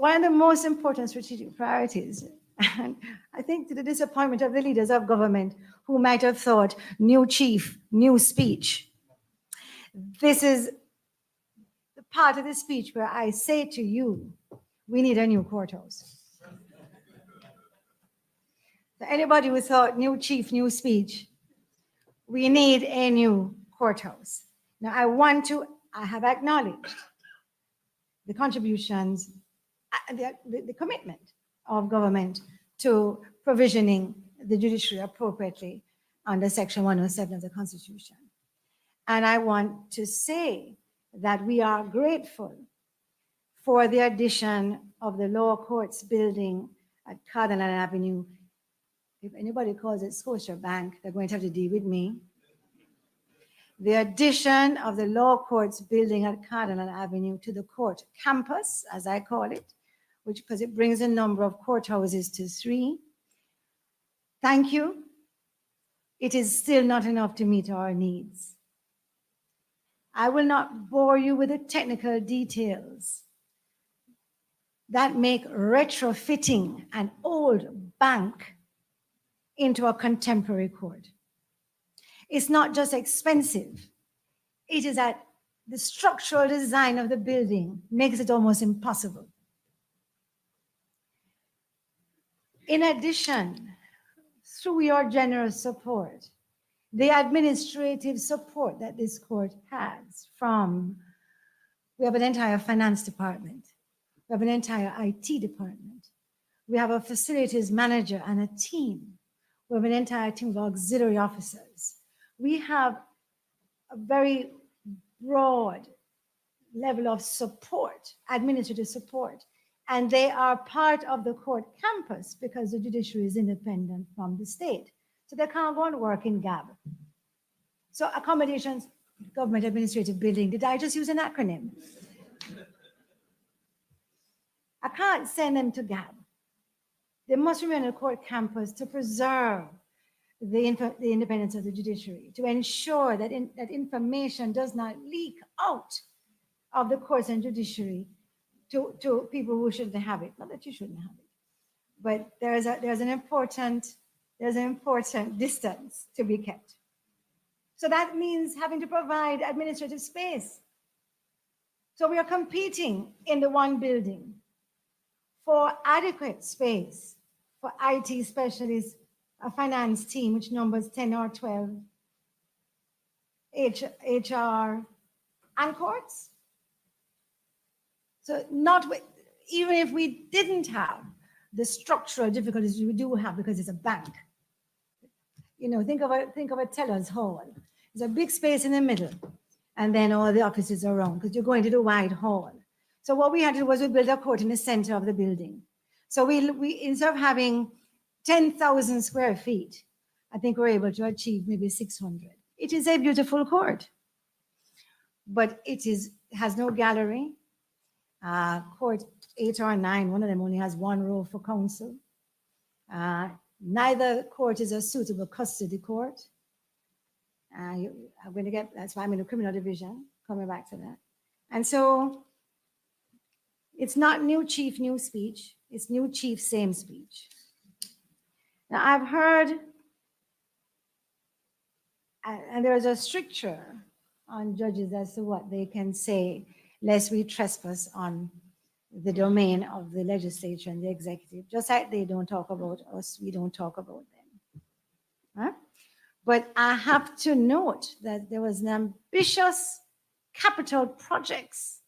one of the most important strategic priorities, and I think to the disappointment of the leaders of government who might have thought, new chief, new speech. This is the part of the speech where I say to you, we need a new courthouse. So anybody who thought new chief, new speech, we need a new courthouse. Now I have acknowledged the contributions, the commitment of government to provisioning the judiciary appropriately under Section 107 of the Constitution. And I want to say that we are grateful for the addition of the law courts building at Cardinal Avenue. If anybody calls it Scotia Bank, they're going to have to deal with me. The addition of the law courts building at Cardinal Avenue to the court campus, as I call it, because it brings the number of courthouses to 3. Thank you. It is still not enough to meet our needs. I will not bore you with the technical details that make retrofitting an old bank into a contemporary court. It's not just expensive. It is that the structural design of the building makes it almost impossible. In addition, through your generous support, the administrative support that this court has we have an entire finance department, we have an entire IT department, we have a facilities manager and a team, we have an entire team of auxiliary officers. We have a very broad level of support, administrative support, and they are part of the court campus because the judiciary is independent from the state. So they can't go and work in GAB. So accommodations, government administrative building, did I just use an acronym? I can't send them to GAB. They must remain on the court campus to preserve the independence of the judiciary, to ensure that that information does not leak out of the courts and judiciary to people who shouldn't have it. Not that you shouldn't have it, but there's an important distance to be kept. So that means having to provide administrative space. So we are competing in the one building for adequate space for IT specialists, a finance team, which numbers 10 or 12, HR, and courts. So even if we didn't have the structural difficulties we do have because it's a bank. You know, think of a teller's hall. There's a big space in the middle, and then all the offices around, because you're going to the wide hall. So what we had to do was we built a court in the center of the building. So we instead of having 10,000 square feet, I think we're able to achieve maybe 600. It is a beautiful court, but has no gallery. Court 8 or 9, one of them only has 1 row for counsel. Neither court is a suitable custody court. That's why I'm in the criminal division, coming back to that. And so it's not new chief, new speech. It's new chief, same speech. Now I've heard, and there's a stricture on judges as to what they can say, lest we trespass on the domain of the legislature and the executive. Just like they don't talk about us, we don't talk about them. Huh? But I have to note that there was an ambitious capital projects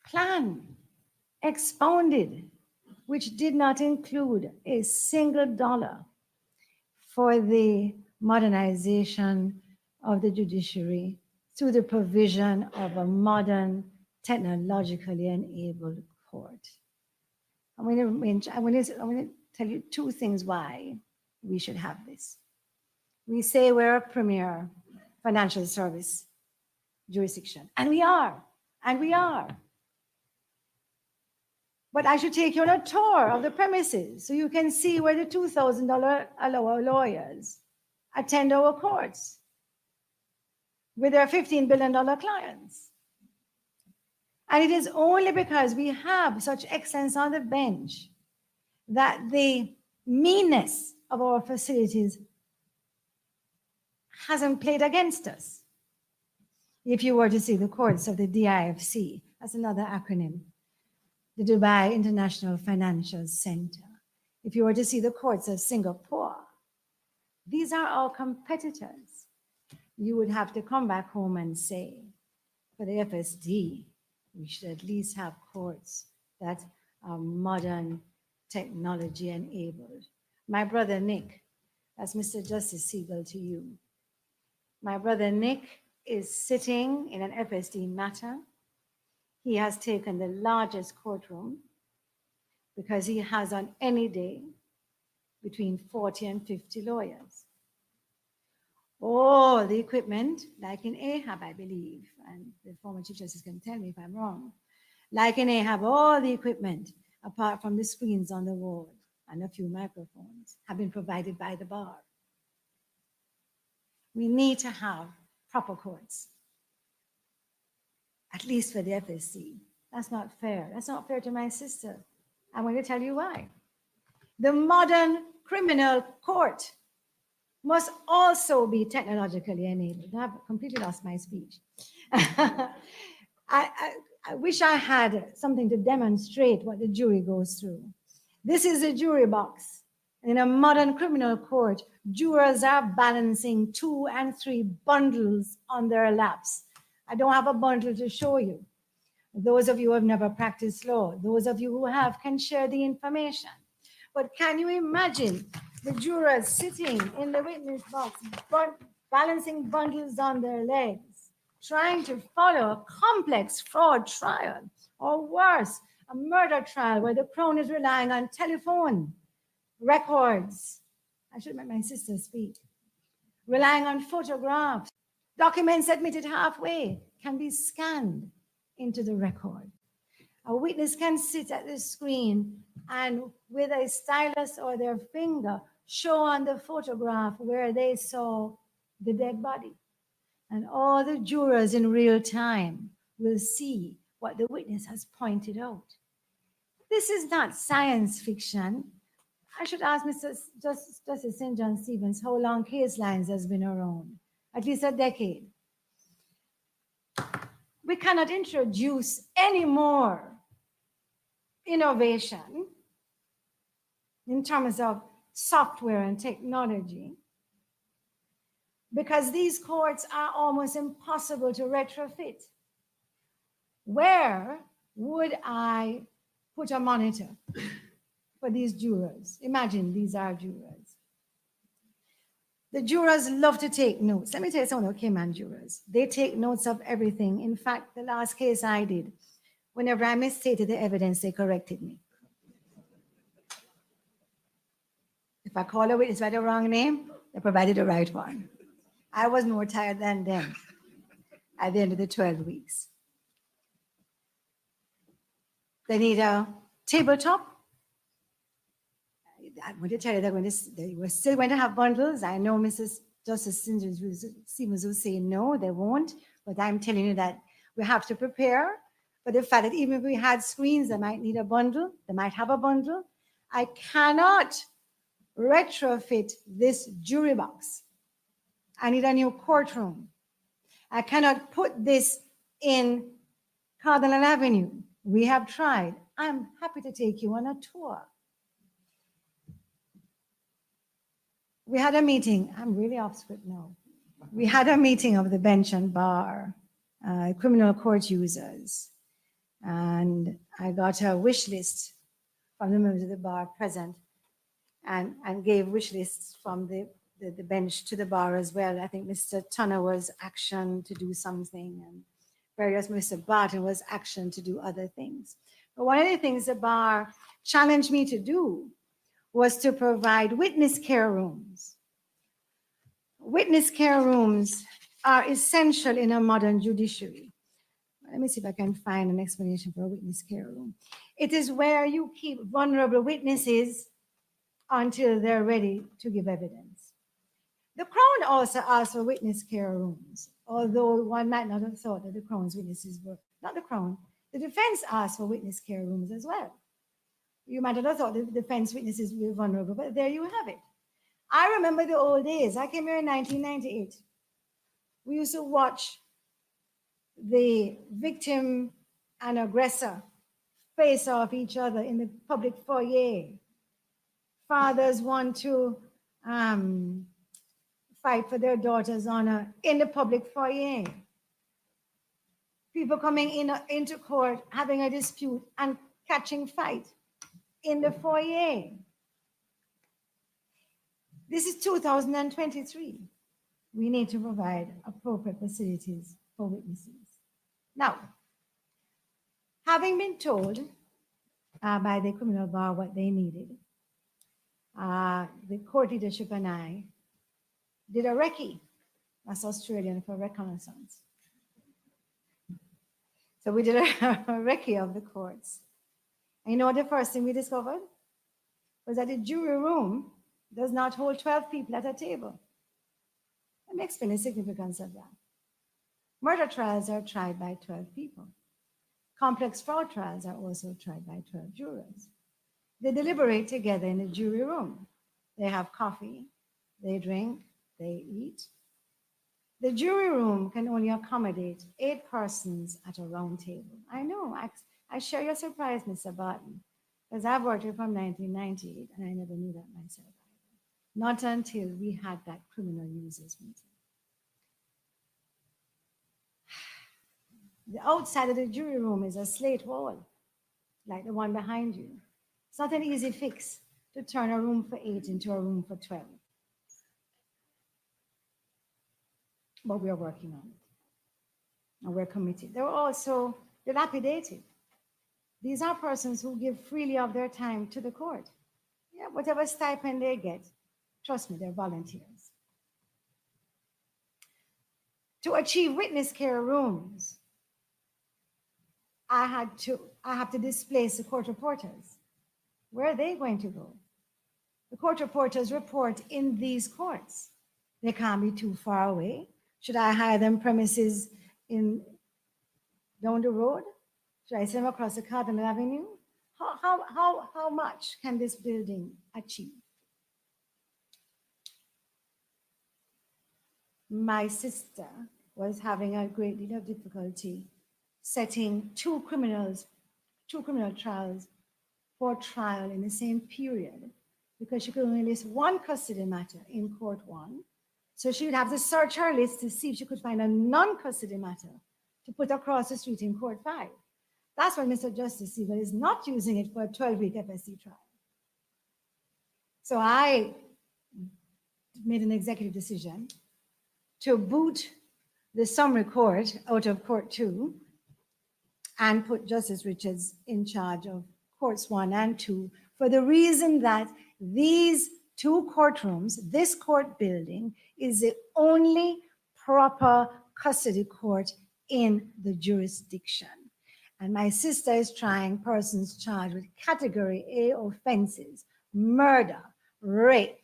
plan expounded, which did not include a single dollar for the modernization of the judiciary through the provision of a modern, technologically enabled court. I'm going to tell you 2 things why we should have this. We say we're a premier financial service jurisdiction, and we are. But I should take you on a tour of the premises so you can see where the $2,000 allow our lawyers attend our courts with their $15 billion clients. And it is only because we have such excellence on the bench that the meanness of our facilities hasn't played against us. If you were to see the courts of the DIFC, that's another acronym, the Dubai International Financial Center. If you were to see the courts of Singapore, these are our competitors. You would have to come back home and say, for the FSD, we should at least have courts that are modern, technology enabled. My brother Nick, that's Mr. Justice Siegel to you. My brother Nick is sitting in an FSD matter. He has taken the largest courtroom because he has on any day between 40 and 50 lawyers. All the equipment, like in Ahab, I believe, and the former Chief Justice can tell me if I'm wrong, like in Ahab, all the equipment, apart from the screens on the wall and a few microphones, have been provided by the bar. We need to have proper courts, at least for the FSC. That's not fair. That's not fair to my sister. I'm going to tell you why. The modern criminal court must also be technologically enabled. I've completely lost my speech. I wish I had something to demonstrate what the jury goes through. This is a jury box. In a modern criminal court, jurors are balancing 2 and 3 bundles on their laps. I don't have a bundle to show you. Those of you who have never practiced law, those of you who have can share the information. But can you imagine the jurors sitting in the witness box, balancing bundles on their legs, trying to follow a complex fraud trial, or worse, a murder trial where the crown is relying on telephone records. I should make my sister speak. Relying on photographs. Documents admitted halfway can be scanned into the record. A witness can sit at the screen and with a stylus or their finger show on the photograph where they saw the dead body. And all the jurors in real time will see what the witness has pointed out. This is not science fiction. I should ask Mr. Justice St. John Stevens how long case lines has been around. At least a decade. We cannot introduce any more innovation in terms of software and technology because these courts are almost impossible to retrofit. Where would I put a monitor for these jurors? Imagine these are jurors. The jurors love to take notes. Let me tell you something about Cayman jurors. They take notes of everything. In fact, the last case I did, whenever I misstated the evidence, they corrected me. If I call a witness by the wrong name, they provided the right one. I was more tired than them at the end of the 12 weeks. They need a tabletop. I'm going to tell you they were still going to have bundles. I know Mrs. Justice Stevens will say no, they won't. But I'm telling you that we have to prepare for the fact that even if we had screens, they might need a bundle. They might have a bundle. I cannot retrofit this jury box. I need a new courtroom. I cannot put this in Cardinal Avenue. We have tried. I'm happy to take you on a tour. We had a meeting. I'm really off script now. We had a meeting of the bench and bar, criminal court users. And I got a wish list from the members of the bar present and gave wish lists from the bench to the bar as well. I think Mr. Tunner was action to do something and various Mr. Barton was action to do other things. But one of the things the bar challenged me to do was to provide witness care rooms. Witness care rooms are essential in a modern judiciary. Let me see if I can find an explanation for a witness care room. It is where you keep vulnerable witnesses until they're ready to give evidence. The Crown also asks for witness care rooms, although one might not have thought that the Crown's witnesses were, not the Crown, The defense asked for witness care rooms as well. You might have thought the defense witnesses were vulnerable, but there you have it. I remember the old days. I came here in 1998. We used to watch the victim and aggressor face off each other in the public foyer. Fathers want to fight for their daughter's honor in the public foyer. People coming into court, having a dispute and catching fight in the foyer. This is 2023. We need to provide appropriate facilities for witnesses. Now, having been told by the criminal bar what they needed, the court leadership and I did a recce, that's Australian for reconnaissance. So we did a recce of the courts. And you know what the first thing we discovered? Was that the jury room does not hold 12 people at a table. Let me explain the significance of that. Murder trials are tried by 12 people. Complex fraud trials are also tried by 12 jurors. They deliberate together in the jury room. They have coffee, they drink, they eat. The jury room can only accommodate 8 persons at a round table. I know, I share your surprise, Mr. Barton, because I've worked here from 1998 and I never knew that myself either. Not until we had that criminal users meeting. The outside of the jury room is a slate wall, like the one behind you. It's not an easy fix to turn a room for 8 into a room for 12. But we are working on it, and we're committed. They're also dilapidated. These are persons who give freely of their time to the court. Yeah, whatever stipend they get, trust me, they're volunteers. To achieve witness care rooms, I have to displace the court reporters. Where are they going to go? The court reporters report in these courts. They can't be too far away. Should I hire them premises down the road? Should I send them across the Cardinal Avenue? How much can this building achieve? My sister was having a great deal of difficulty setting two criminal trials for trial in the same period because she could only list one custody matter in court 1. So she would have to search her list to see if she could find a non-custody matter to put across the street in court 5. That's why Mr. Justice Hon is not using it for a 12-week FSC trial. So I made an executive decision to boot the summary court out of court 2 and put Justice Richards in charge of courts 1 and 2 for the reason that these 2 courtrooms, this court building, is the only proper custody court in the jurisdiction. And my sister is trying persons charged with category A offenses, murder, rape,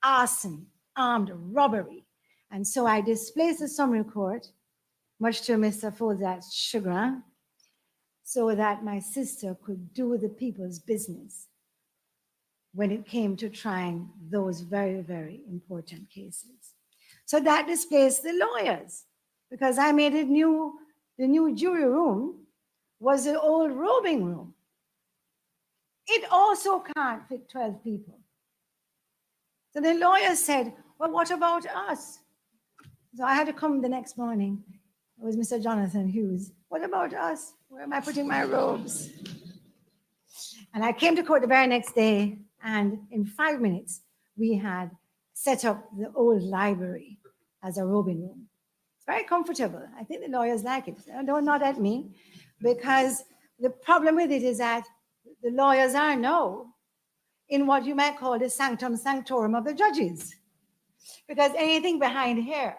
arson, armed robbery. And so I displaced the summary court, much to Mr. Folzat's chagrin, so that my sister could do the people's business when it came to trying those very, very important cases. So that displaced the lawyers, because I made it new. The new jury room was the old robing room. It also can't fit 12 people. So the lawyers said, well, what about us? So I had to come the next morning. It was Mr. Jonathan Hughes. What about us? Where am I putting my robes? And I came to court the very next day, and in 5 minutes, we had set up the old library as a robing room. It's very comfortable. I think the lawyers like it. Don't nod at me, because the problem with it is that the lawyers are now in what you might call the sanctum sanctorum of the judges, because anything behind here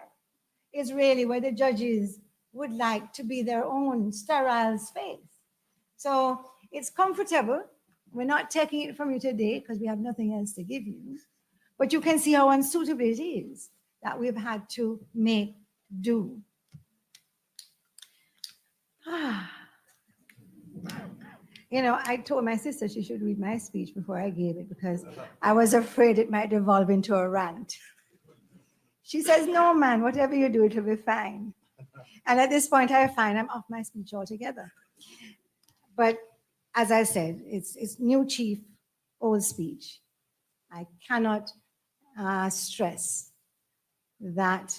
is really where the judges would like to be their own sterile space. So it's comfortable. We're not taking it from you today because we have nothing else to give you. But you can see how unsuitable it is that we've had to make do. I told my sister she should read my speech before I gave it because I was afraid it might devolve into a rant. She says, no, man, whatever you do, it will be fine. And at this point, I find I'm off my speech altogether. But as I said, it's new chief, old speech. I cannot stress that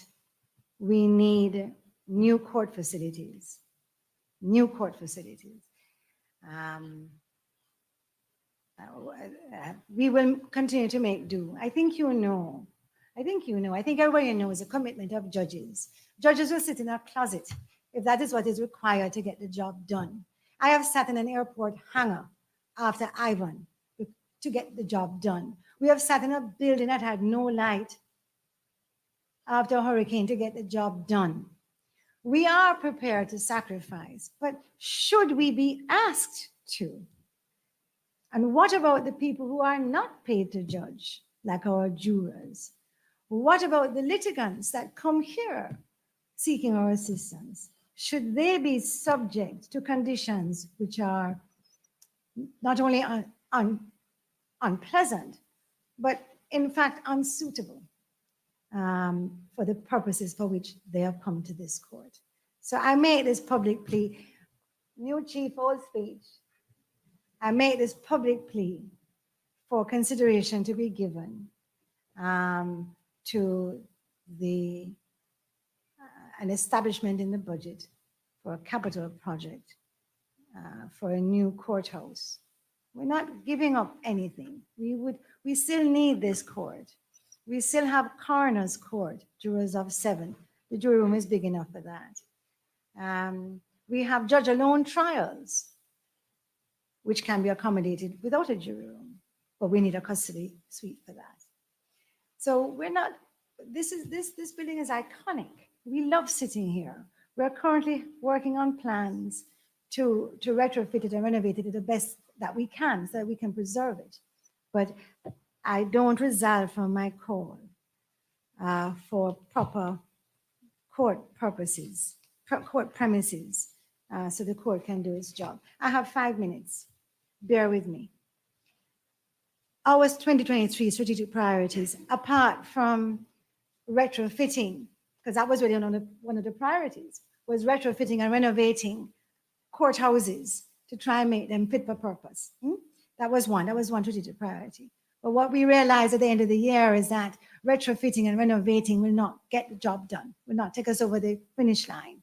we need new court facilities, new court facilities. We will continue to make do. I think you know. I think everybody knows the commitment of judges. Judges will sit in a closet if that is what is required to get the job done. I have sat in an airport hangar after Ivan to get the job done. We have sat in a building that had no light after a hurricane to get the job done. We are prepared to sacrifice, but should we be asked to? And what about the people who are not paid to judge, like our jurors? What about the litigants that come here seeking our assistance? Should they be subject to conditions which are not only unpleasant, but in fact unsuitable for the purposes for which they have come to this court? So I make this public plea, new chief, old speech. I make this public plea for consideration to be given to an establishment in the budget for a capital project for a new courthouse. We're not giving up anything. We still need this court. We still have coroner's court, jurors of 7. The jury room is big enough for that. We have judge alone trials, which can be accommodated without a jury room, but we need a custody suite for that. So we're not, this building is iconic. We love sitting here. We're currently working on plans to retrofit it and renovate it to the best that we can so that we can preserve it. But I don't resolve from my call for proper court purposes, court premises, so the court can do its job. I have 5 minutes. Bear with me. Our 2023 strategic priorities, apart from retrofitting, because that was really one of the priorities, was retrofitting and renovating courthouses to try and make them fit for purpose. That was one strategic priority. But what we realized at the end of the year is that retrofitting and renovating will not get the job done, will not take us over the finish line.